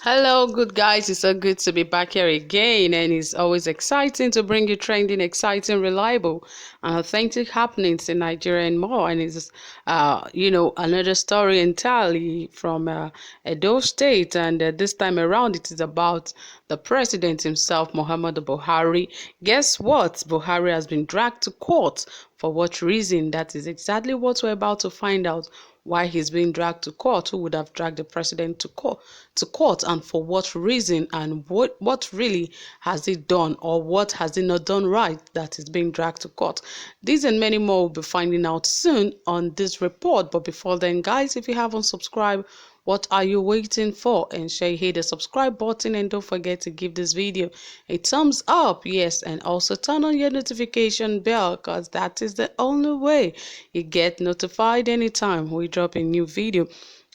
Hello, good guys. It's so good to be back here again, and it's always exciting to bring you trending, exciting, reliable, and authentic happenings in Nigeria and more. And it's, another story entirely from Edo State, and this time around, it is about the president himself, Muhammadu Buhari. Guess what? Buhari has been dragged to court. For what reason? That is exactly what we're about to find out why he's being dragged to court, who would have dragged the president to court, and for what reason, and what really has he done, or what has he not done right that he's being dragged to court. These and many more we'll be finding out soon on this report. But before then, guys, if you haven't subscribed, what are you waiting for? And share, hit the subscribe button, and don't forget to give this video a thumbs up. Yes, and also turn on your notification bell, because that is the only way you get notified anytime we drop a new video.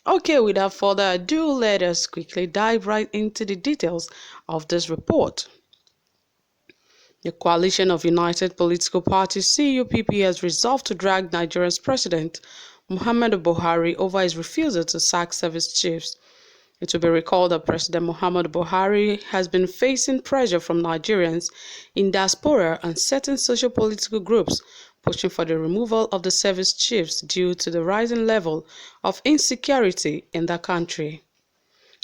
Okay, without further ado, let us quickly dive right into the details of this report. The Coalition of United Political Parties (CUPP) has resolved to drag Nigeria's President Muhammadu Buhari over his refusal to sack service chiefs. It will be recalled that President Muhammadu Buhari has been facing pressure from Nigerians in diaspora and certain socio-political groups pushing for the removal of the service chiefs due to the rising level of insecurity in the country.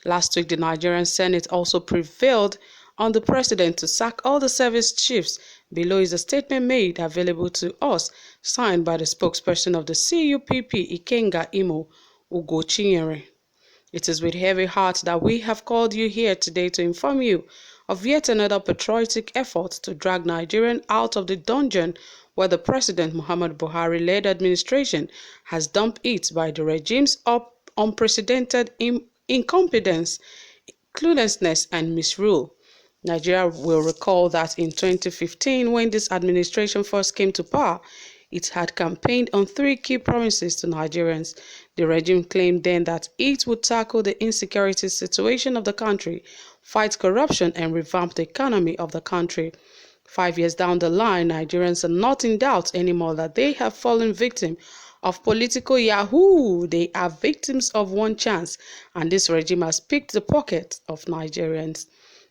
Last week, the Nigerian Senate also prevailed on the president to sack all the service chiefs. Below is a statement made available to us, signed by the spokesperson of the CUPP, Ikenga Imo Ugochinyere. It is with heavy heart that we have called you here today to inform you of yet another patriotic effort to drag Nigerians out of the dungeon where the President Muhammadu Buhari-led administration has dumped it by the regime's unprecedented incompetence, cluelessness, and misrule. Nigeria will recall that in 2015, when this administration first came to power, it had campaigned on three key promises to Nigerians. The regime claimed then that it would tackle the insecurity situation of the country, fight corruption, and revamp the economy of the country. 5 years down the line, Nigerians are not in doubt anymore that they have fallen victim of political yahoo. They are victims of one chance, and this regime has picked the pocket of Nigerians.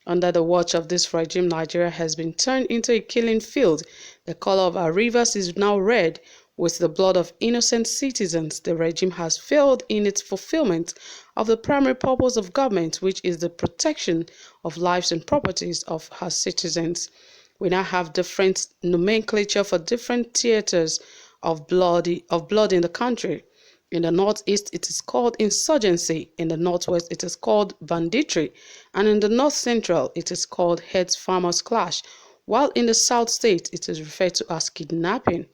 Under the watch of this regime, Nigeria has been turned into a killing field. The color of our rivers is now red with the blood of innocent citizens. The regime has failed in its fulfillment of the primary purpose of government, which is the protection of lives and properties of her citizens. We now have different nomenclature for different theaters of blood in the country. In the northeast, it is called insurgency. In the northwest, it is called banditry. And in the north central, it is called heads farmers clash. While in the south state, it is referred to as kidnapping.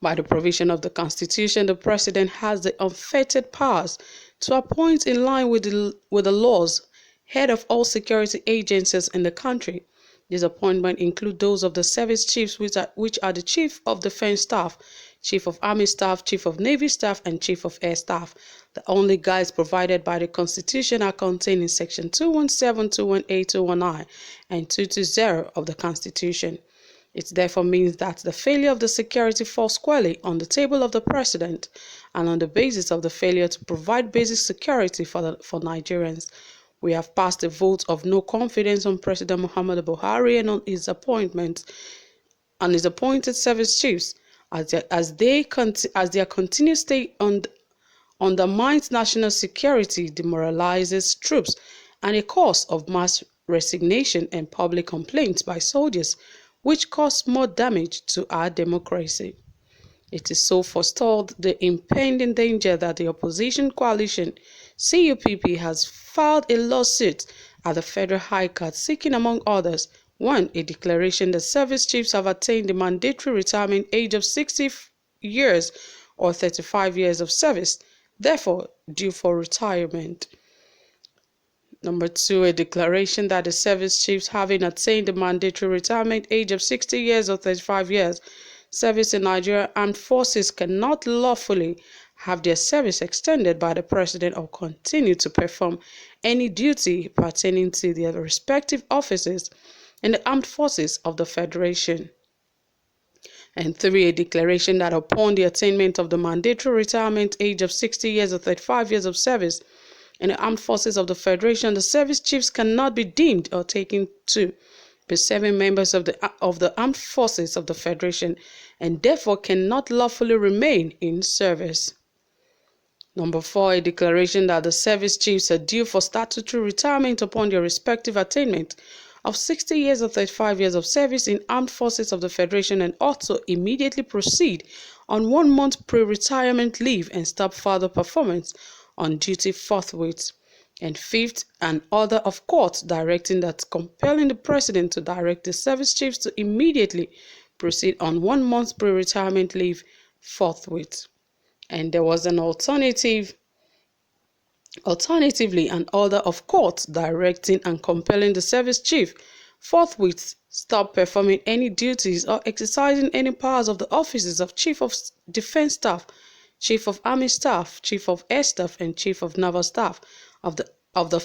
By the provision of the Constitution, the President has the unfettered powers to appoint in line with the laws head of all security agencies in the country. These appointments include those of the service chiefs, which are the Chief of Defense Staff, Chief of Army Staff, Chief of Navy Staff, and Chief of Air Staff. The only guides provided by the Constitution are contained in Section 217, 218, 219, and 220 of the Constitution. It therefore means that the failure of the security falls squarely on the table of the President, and on the basis of the failure to provide basic security for Nigerians. We have passed a vote of no confidence on President Muhammadu Buhari and on his appointment and his appointed service chiefs, as their continued stay undermines national security, demoralizes troops, and a cause of mass resignation and public complaints by soldiers, which cause more damage to our democracy. It is so forestalled the impending danger that the opposition coalition CUPP has filed a lawsuit at the Federal High Court seeking, among others, 1. A declaration that service chiefs have attained the mandatory retirement age of 60 years or 35 years of service, therefore due for retirement. Number 2, a declaration that the service chiefs having attained the mandatory retirement age of 60 years or 35 years service in Nigeria Armed Forces cannot lawfully have their service extended by the President or continue to perform any duty pertaining to their respective offices in the Armed Forces of the Federation. And 3, a declaration that upon the attainment of the mandatory retirement age of 60 years or 35 years of service, In the armed forces of the Federation, the service chiefs cannot be deemed or taken to be serving members of the armed forces of the Federation and therefore cannot lawfully remain in service. Number 4, a declaration that the service chiefs are due for statutory retirement upon their respective attainment of 60 years or 35 years of service in armed forces of the Federation and ought to immediately proceed on 1 month pre-retirement leave and stop further performance on duty forthwith. And 5th, an order of court directing that compelling the president to direct the service chiefs to immediately proceed on 1 month pre-retirement leave forthwith. And there was an alternatively, an order of court directing and compelling the service chief forthwith stop performing any duties or exercising any powers of the offices of Chief of Defense Staff, Chief of Army Staff, Chief of Air Staff, and Chief of Naval Staff of the armed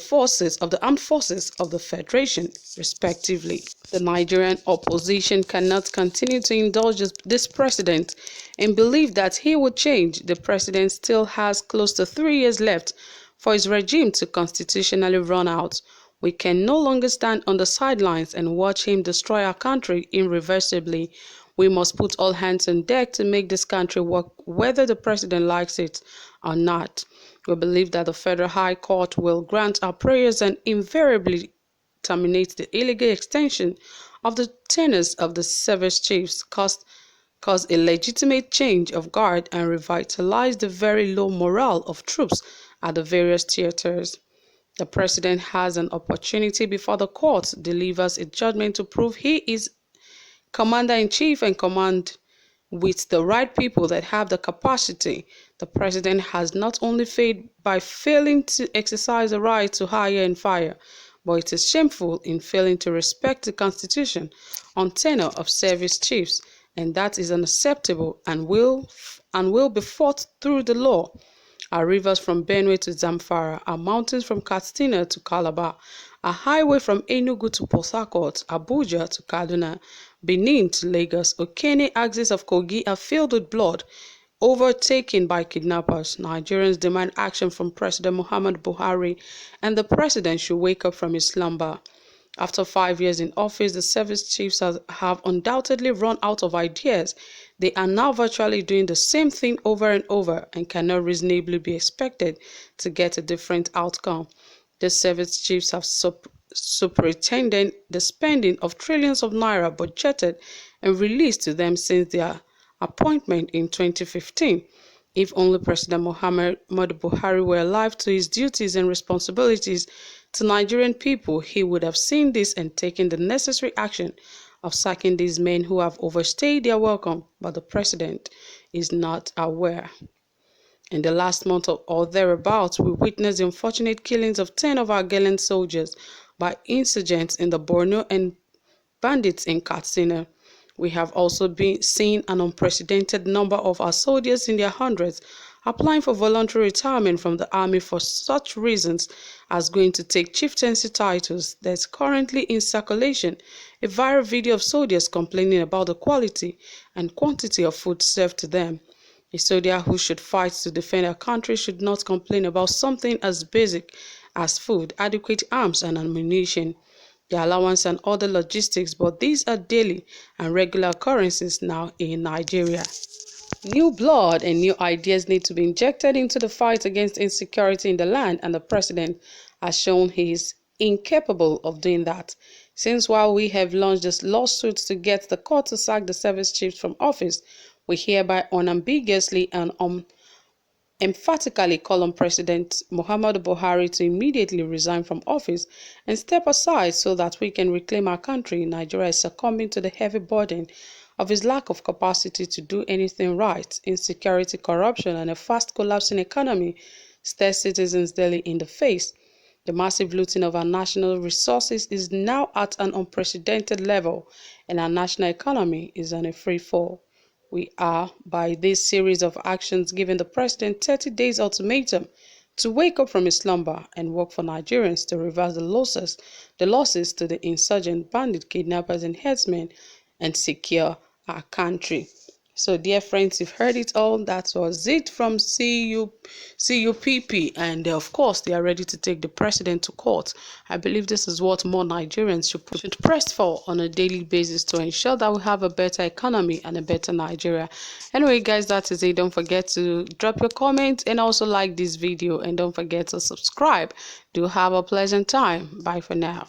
forces of the Federation, respectively. The Nigerian opposition cannot continue to indulge this precedent and believe that he would change. The president still has close to 3 years left for his regime to constitutionally run out. We can no longer stand on the sidelines and watch him destroy our country irreversibly. We must put all hands on deck to make this country work, whether the president likes it or not. We believe that the Federal High Court will grant our prayers and invariably terminate the illegal extension of the tenures of the service chiefs, cause a legitimate change of guard, and revitalize the very low morale of troops at the various theaters. The president has an opportunity before the court delivers a judgment to prove he is commander-in-chief and command with the right people that have the capacity. The president has not only failed by failing to exercise the right to hire and fire, but it is shameful in failing to respect the Constitution on tenure of service chiefs, and that is unacceptable and will be fought through the law. Our rivers from Benue to Zamfara, our mountains from Katsina to Calabar, a highway from Enugu to Port Harcourt, Abuja to Kaduna, Benin to Lagos, Okene axis of Kogi are filled with blood, overtaken by kidnappers. Nigerians demand action from President Muhammadu Buhari, and the president should wake up from his slumber. After 5 years in office, the service chiefs have undoubtedly run out of ideas. They are now virtually doing the same thing over and over and cannot reasonably be expected to get a different outcome. The service chiefs have superintended the spending of trillions of naira budgeted and released to them since their appointment in 2015. If only President Muhammadu Buhari were alive to his duties and responsibilities to Nigerian people, he would have seen this and taken the necessary action of sacking these men who have overstayed their welcome, but the president is not aware. In the last month or thereabouts, we witnessed the unfortunate killings of 10 of our gallant soldiers by insurgents in the Borno and bandits in Katsina. We have also seen an unprecedented number of our soldiers in their hundreds applying for voluntary retirement from the army for such reasons as going to take chieftaincy titles. There's currently in circulation a viral video of soldiers complaining about the quality and quantity of food served to them. A soldier who should fight to defend our country should not complain about something as basic as food, adequate arms and ammunition, the allowance and other logistics, but these are daily and regular occurrences now in Nigeria. New blood and new ideas need to be injected into the fight against insecurity in the land, and the president has shown he is incapable of doing that. Since while we have launched this lawsuit to get the court to sack the service chiefs from office, we hereby unambiguously and emphatically call on President Muhammadu Buhari to immediately resign from office and step aside so that we can reclaim our country. Nigeria is succumbing to the heavy burden of his lack of capacity to do anything right. Insecurity, corruption, and a fast collapsing economy stare citizens daily in the face. The massive looting of our national resources is now at an unprecedented level, and our national economy is on a free fall. We are, by this series of actions, giving the president 30 days ultimatum to wake up from his slumber and work for Nigerians to reverse the losses to the insurgent bandit kidnappers and herdsmen and secure our country. So, dear friends, you've heard it all. That was it from CUPP. And of course, they are ready to take the president to court. I believe this is what more Nigerians should press for on a daily basis to ensure that we have a better economy and a better Nigeria. Anyway, guys, that is it. Don't forget to drop your comment and also like this video. And don't forget to subscribe. Do have a pleasant time. Bye for now.